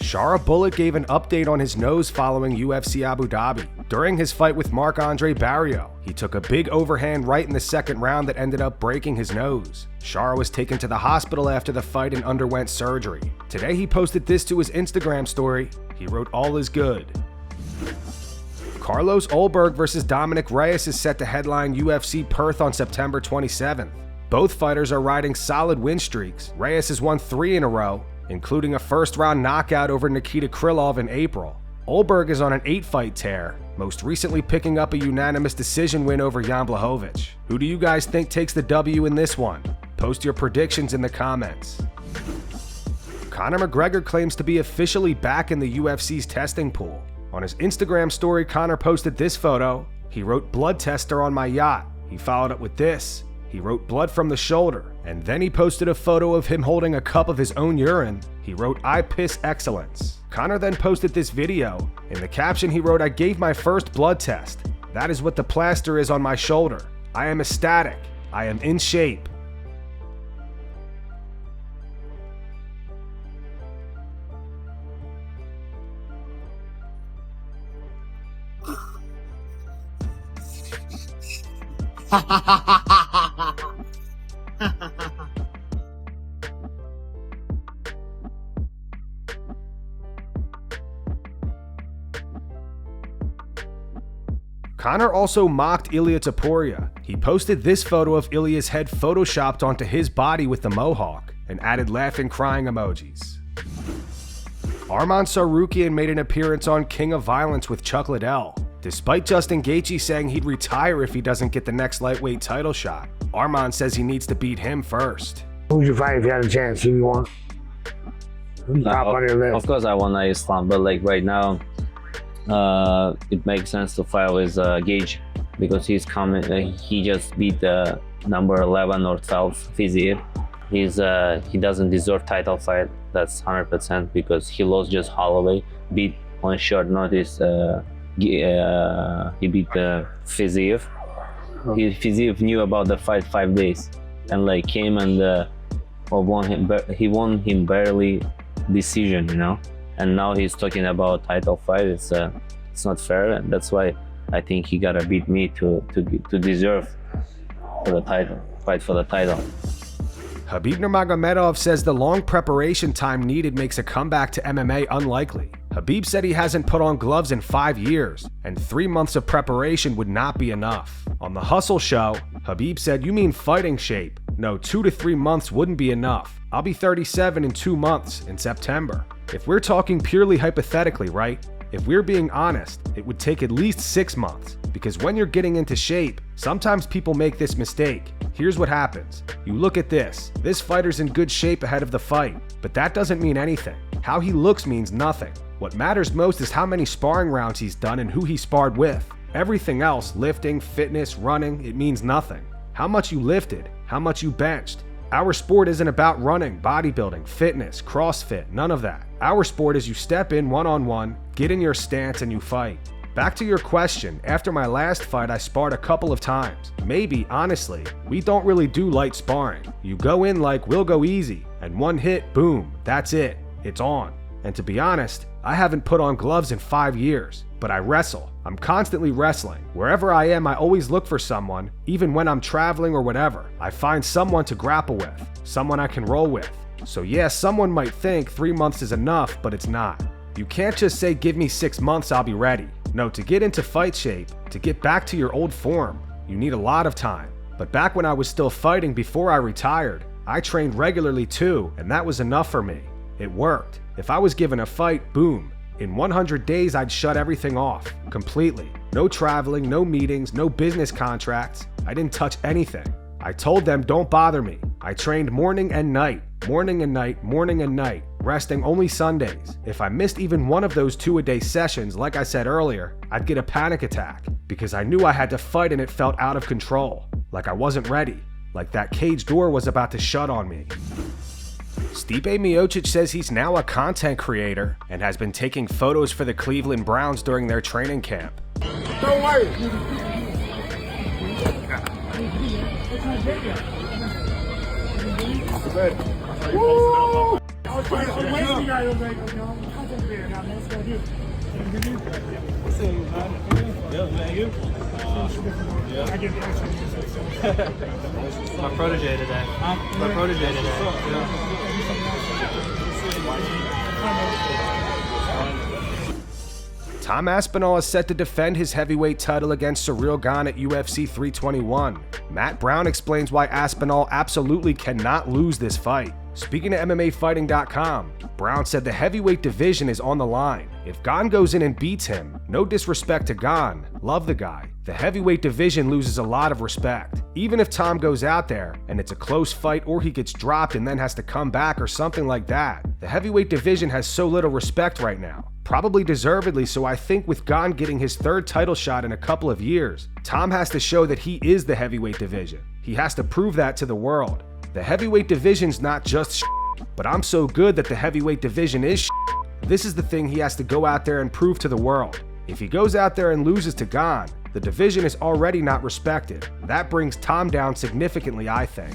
Shara Bullet gave an update on his nose following UFC Abu Dhabi. During his fight with Marc-Andre Barriault, he took a big overhand right in the second round that ended up breaking his nose. Shara was taken to the hospital after the fight and underwent surgery. Today he posted this to his Instagram story. He wrote, "All is good." Carlos Ulberg versus Dominick Reyes is set to headline UFC Perth on September 27th. Both fighters are riding solid win streaks. Reyes has won 3 in a row, including a first-round knockout over Nikita Krylov in April. Ulberg is on an 8-fight tear, most recently picking up a unanimous decision win over Jan Blachowicz. Who do you guys think takes the W in this one? Post your predictions in the comments. Conor McGregor claims to be officially back in the UFC's testing pool. On his Instagram story, Conor posted this photo. He wrote, "Blood tester on my yacht." He followed up with this. He wrote, "Blood from the shoulder." And then he posted a photo of him holding a cup of his own urine. He wrote, "I piss excellence." Conor then posted this video. In the caption he wrote, "I gave my first blood test. That is what the plaster is on my shoulder. I am ecstatic. I am in shape." Conor also mocked Ilia Topuria. He posted this photo of Ilia's head photoshopped onto his body with the mohawk and added laughing crying emojis. Arman Tsarukyan made an appearance on King of Violence with Chuck Liddell. Despite Justin Gaethje saying he'd retire if he doesn't get the next lightweight title shot, Arman says he needs to beat him first. Who would you fight if you had a chance? Who you want? Top on your list. Of course I want Islam, but like right now, it makes sense to fight with Gaethje because he's coming. He just beat the number 11 or 12 Fiziev. He doesn't deserve title fight. That's 100% because he lost just Holloway. Beat on short notice. He beat Fiziev. Fiziev knew about the fight 5 days and like came and won him. He won him barely decision, you know. And now he's talking about title fight. It's not fair, and that's why I think he gotta beat me to deserve for the title, fight for the title. Khabib Nurmagomedov says the long preparation time needed makes a comeback to MMA unlikely. Khabib said he hasn't put on gloves in 5 years, and 3 months of preparation would not be enough. On the Hustle show, Khabib said, "You mean fighting shape? No, 2 to 3 months wouldn't be enough. I'll be 37 in 2 months, in September." If we're talking purely hypothetically, right? If we're being honest, it would take at least 6 months, because when you're getting into shape, sometimes people make this mistake. Here's what happens. You look at this. This fighter's in good shape ahead of the fight, but that doesn't mean anything. How he looks means nothing. What matters most is how many sparring rounds he's done and who he sparred with. Everything else, lifting, fitness, running, it means nothing. How much you lifted, how much you benched. Our sport isn't about running, bodybuilding, fitness, CrossFit, none of that. Our sport is you step in one-on-one, get in your stance, and you fight. Back to your question, after my last fight I sparred a couple of times. Maybe, honestly, we don't really do light sparring. You go in like, we'll go easy, and one hit, boom, that's it. It's on. And to be honest, I haven't put on gloves in 5 years, but I wrestle. I'm constantly wrestling. Wherever I am, I always look for someone, even when I'm traveling or whatever. I find someone to grapple with, someone I can roll with. So yeah, someone might think 3 months is enough, but it's not. You can't just say, give me 6 months, I'll be ready. No, to get into fight shape, to get back to your old form, you need a lot of time. But back when I was still fighting before I retired, I trained regularly too, and that was enough for me. It worked. If I was given a fight, boom. In 100 days, I'd shut everything off, completely. No traveling, no meetings, no business contracts. I didn't touch anything. I told them, don't bother me. I trained morning and night, morning and night, morning and night, resting only Sundays. If I missed even one of those 2-a-day sessions, like I said earlier, I'd get a panic attack because I knew I had to fight and it felt out of control, like I wasn't ready, like that cage door was about to shut on me. Stipe Miocic says he's now a content creator and has been taking photos for the Cleveland Browns during their training camp. Don't worry. Woo! My protege today. My protege today. Tom Aspinall is set to defend his heavyweight title against Ciryl Gane at UFC 321. Matt Brown explains why Aspinall absolutely cannot lose this fight. Speaking to MMAfighting.com, Brown said the heavyweight division is on the line. If Gane goes in and beats him, no disrespect to Gane, love the guy, the heavyweight division loses a lot of respect. Even if Tom goes out there and it's a close fight or he gets dropped and then has to come back or something like that, the heavyweight division has so little respect right now. Probably deservedly, so I think with Gane getting his third title shot in a couple of years, Tom has to show that he is the heavyweight division. He has to prove that to the world. The heavyweight division's not just but I'm so good that the heavyweight division is This is the thing he has to go out there and prove to the world. If he goes out there and loses to Gane, the division is already not respected. That brings Tom down significantly, I think.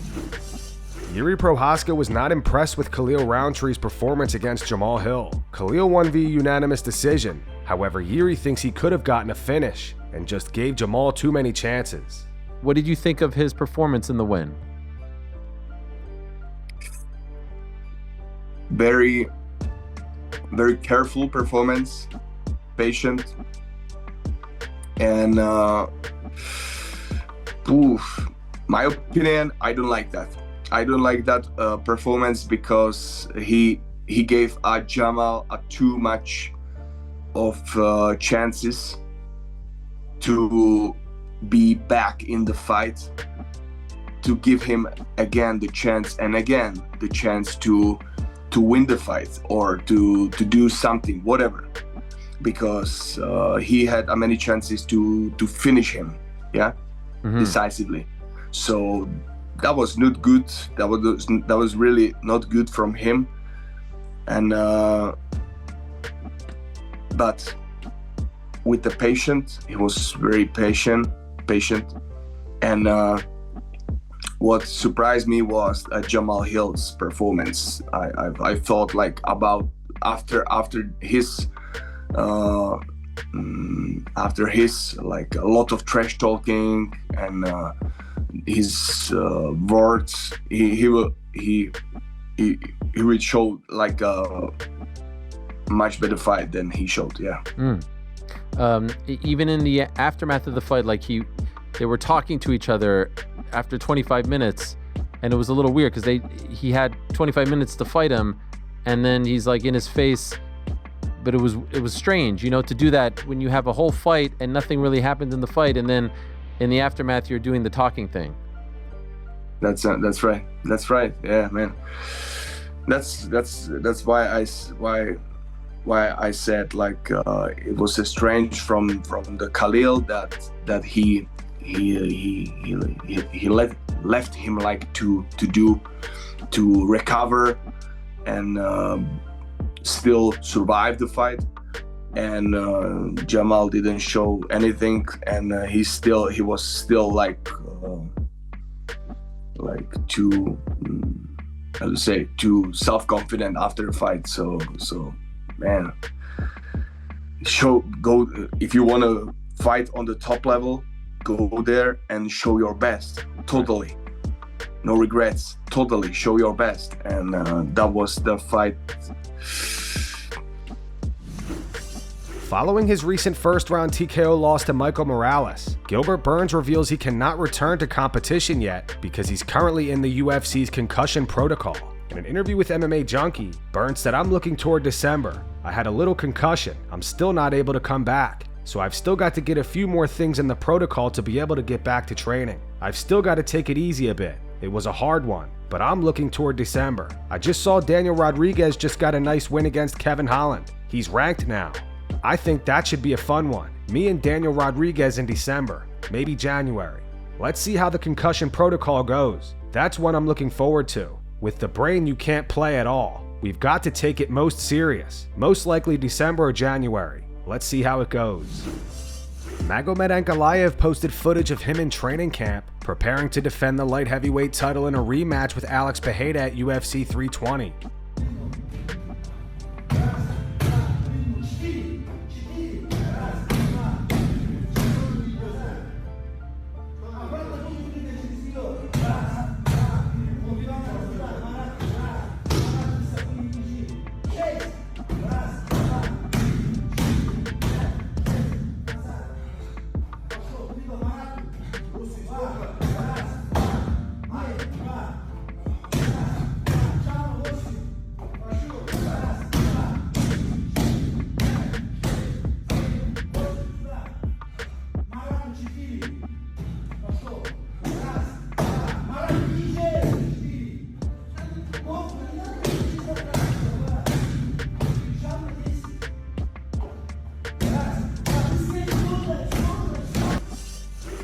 Jiri Prochazka was not impressed with Khalil Rountree's performance against Jamal Hill. Khalil won via unanimous decision. However, Jiri thinks he could have gotten a finish and just gave Jamal too many chances. What did you think of his performance in the win? Very careful performance, patient, and my opinion, I don't like that. I don't like that performance because he gave Jamal too much of chances to be back in the fight, to give him again the chance and again the chance to win the fight or to do something, whatever, because he had many chances to finish him, decisively. So that was not good. That was really not good from him. And but with the patient, he was very patient, and what surprised me was Jamal Hill's performance. I thought like about after his like a lot of trash talking and his words, he would show like a much better fight than he showed. Even in the aftermath of the fight, like they were talking to each other after 25 minutes, and it was a little weird because he had 25 minutes to fight him, and then he's like in his face. But it was strange, to do that when you have a whole fight and nothing really happens in the fight, and then in the aftermath you're doing the talking thing. That's right. Yeah, man. That's why I said like it was strange from the Khalil that he left him like to recover and still survive the fight, and Jamal didn't show anything, and he was still like too how to say, too self-confident after the fight. So man, go if you want to fight on the top level, go there and show your best, totally, no regrets, totally show your best. And that was the fight. Following his recent first-round TKO loss to Michael Morales, Gilbert Burns reveals he cannot return to competition yet because he's currently in the UFC's concussion protocol. In an interview with MMA Junkie, Burns said, "I'm looking toward December. I had a little concussion. I'm still not able to come back. So I've still got to get a few more things in the protocol to be able to get back to training. I've still got to take it easy a bit. It was a hard one, but I'm looking toward December. I just saw Daniel Rodriguez just got a nice win against Kevin Holland. He's ranked now. I think that should be a fun one. Me and Daniel Rodriguez in December, maybe January. Let's see how the concussion protocol goes. That's what I'm looking forward to. With the brain, you can't play at all. We've got to take it most serious. Most likely December or January. Let's see how it goes." Magomed Ankalaev posted footage of him in training camp, preparing to defend the light heavyweight title in a rematch with Alex Pereira at UFC 320.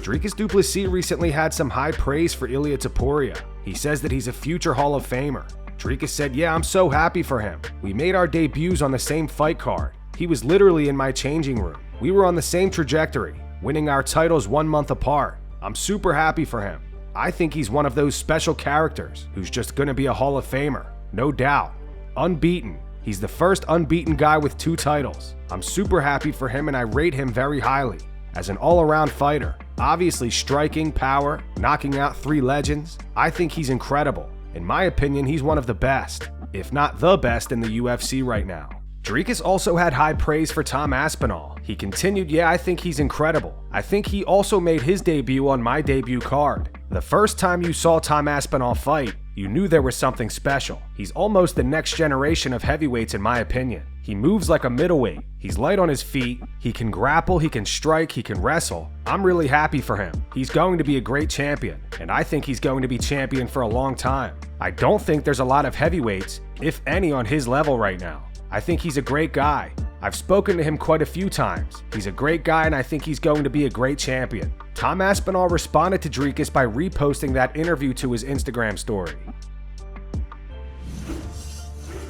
Dricus Du Plessis recently had some high praise for Ilia Topuria. He says that he's a future Hall of Famer. Dricus said, "Yeah, I'm so happy for him. We made our debuts on the same fight card. He was literally in my changing room. We were on the same trajectory, winning our titles 1 month apart. I'm super happy for him. I think he's one of those special characters who's just gonna be a Hall of Famer, no doubt. Unbeaten. He's the first unbeaten guy with 2 titles. I'm super happy for him and I rate him very highly. As an all-around fighter, obviously striking, power, knocking out 3 legends, I think he's incredible. In my opinion, he's one of the best, if not the best in the UFC right now." Dricus also had high praise for Tom Aspinall. He continued, "Yeah, I think he's incredible. I think he also made his debut on my debut card. The first time you saw Tom Aspinall fight, you knew there was something special. He's almost the next generation of heavyweights in my opinion. He moves like a middleweight. He's light on his feet. He can grapple, he can strike, he can wrestle. I'm really happy for him. He's going to be a great champion, and I think he's going to be champion for a long time. I don't think there's a lot of heavyweights, if any, on his level right now. I think he's a great guy. I've spoken to him quite a few times. He's a great guy and I think he's going to be a great champion." Tom Aspinall responded to Dricus by reposting that interview to his Instagram story.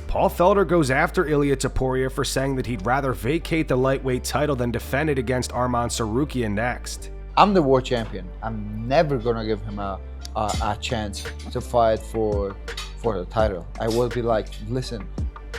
Paul Felder goes after Ilia Topuria for saying that he'd rather vacate the lightweight title than defend it against Arman Tsarukyan next. I'm the world champion. I'm never gonna give him a chance to fight for the title. I will be like, listen,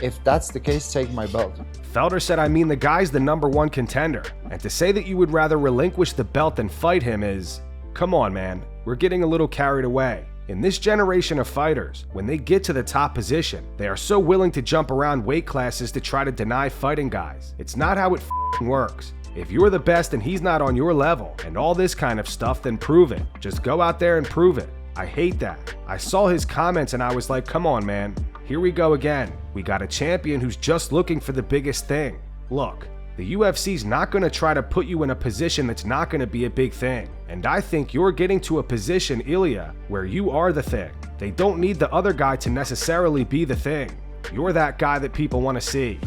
if that's the case, take my belt. Felder said, "I mean, the guy's the #1 contender, and to say that you would rather relinquish the belt than fight him is, come on, man, we're getting a little carried away. In this generation of fighters, when they get to the top position, they are so willing to jump around weight classes to try to deny fighting guys. It's not how it works. If you're the best and he's not on your level and all this kind of stuff, then prove it. Just go out there and prove it." I hate that. I saw his comments and I was like, come on, man. Here we go again. We got a champion who's just looking for the biggest thing. Look, the UFC's not going to try to put you in a position that's not going to be a big thing. And I think you're getting to a position, Ilia, where you are the thing. They don't need the other guy to necessarily be the thing. You're that guy that people want to see.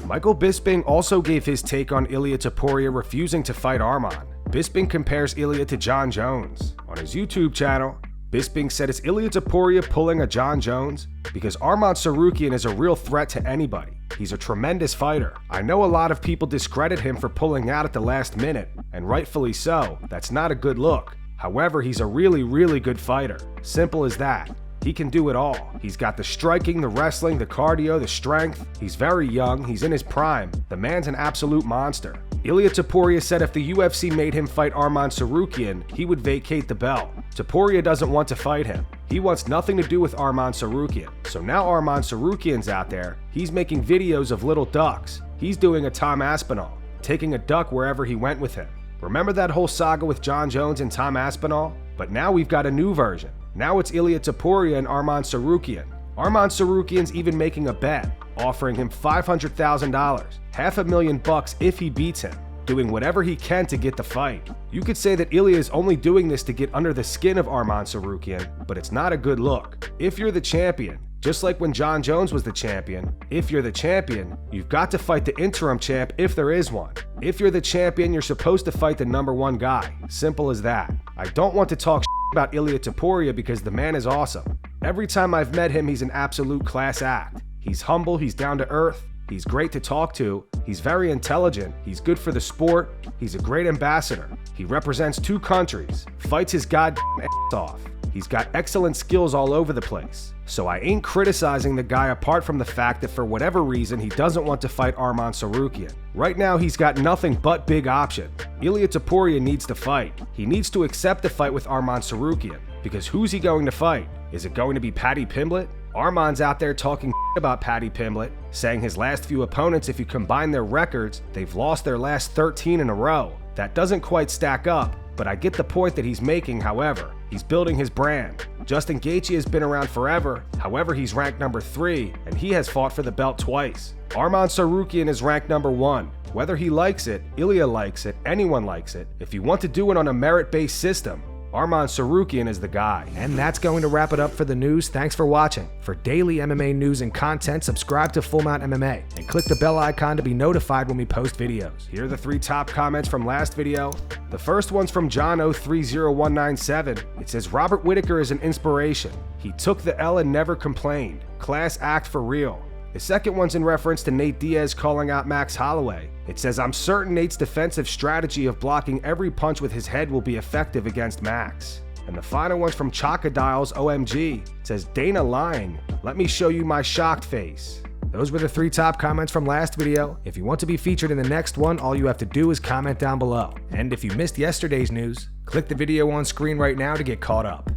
Michael Bisping also gave his take on Ilia Topuria refusing to fight Arman. Bisping compares Ilia to John Jones. On his YouTube channel, Bisping said, "Is Ilia Topuria pulling a John Jones? Because Arman Tsarukyan is a real threat to anybody. He's a tremendous fighter. I know a lot of people discredit him for pulling out at the last minute, and rightfully so. That's not a good look. However, he's a really good fighter. Simple as that. He can do it all. He's got the striking, the wrestling, the cardio, the strength. He's very young. He's in his prime. The man's an absolute monster." Ilia Topuria said if the UFC made him fight Arman Tsarukyan, he would vacate the belt. Topuria doesn't want to fight him. He wants nothing to do with Arman Tsarukyan. So now Arman Tsarukyan's out there. He's making videos of little ducks. He's doing a Tom Aspinall, taking a duck wherever he went with him. Remember that whole saga with John Jones and Tom Aspinall? But now we've got a new version. Now it's Ilia Topuria and Arman Tsarukyan. Arman Tsarukyan's even making a bet, offering him $500,000, $500,000 if he beats him, doing whatever he can to get the fight. You could say that Ilia is only doing this to get under the skin of Arman Tsarukyan, but it's not a good look. If you're the champion, just like when John Jones was the champion, if you're the champion, you've got to fight the interim champ if there is one. If you're the champion, you're supposed to fight the #1 guy. Simple as that. I don't want to talk about Ilia Topuria because the man is awesome. Every time I've met him, he's an absolute class act. He's humble, he's down to earth, he's great to talk to, he's very intelligent, he's good for the sport, he's a great ambassador. He represents 2 countries, fights his goddamn ass off. He's got excellent skills all over the place. So I ain't criticizing the guy apart from the fact that for whatever reason he doesn't want to fight Arman Tsarukyan. Right now he's got nothing but big options. Ilia Topuria needs to fight. He needs to accept the fight with Arman Tsarukyan. Because who's he going to fight? Is it going to be Paddy Pimblett? Arman's out there talking about Paddy Pimblett, saying his last few opponents, if you combine their records, they've lost their last 13 in a row. That doesn't quite stack up, but I get the point that he's making. However, he's building his brand. Justin Gaethje has been around forever, however he's ranked #3, and he has fought for the belt twice. Arman Tsarukyan is ranked #1. Whether he likes it, Ilia likes it, anyone likes it, if you want to do it on a merit-based system, Arman Tsarukyan is the guy. And that's going to wrap it up for the news. Thanks for watching. For daily MMA news and content, subscribe to Full Mount MMA and click the bell icon to be notified when we post videos. Here are the 3 top comments from last video. The first one's from John030197. It says, Robert Whittaker is an inspiration. He took the L and never complained. Class act for real. The second one's in reference to Nate Diaz calling out Max Holloway. It says, I'm certain Nate's defensive strategy of blocking every punch with his head will be effective against Max. And the final one's from Chocodiles OMG. It says, Dana lying. Let me show you my shocked face. Those were the 3 top comments from last video. If you want to be featured in the next one, all you have to do is comment down below. And if you missed yesterday's news, click the video on screen right now to get caught up.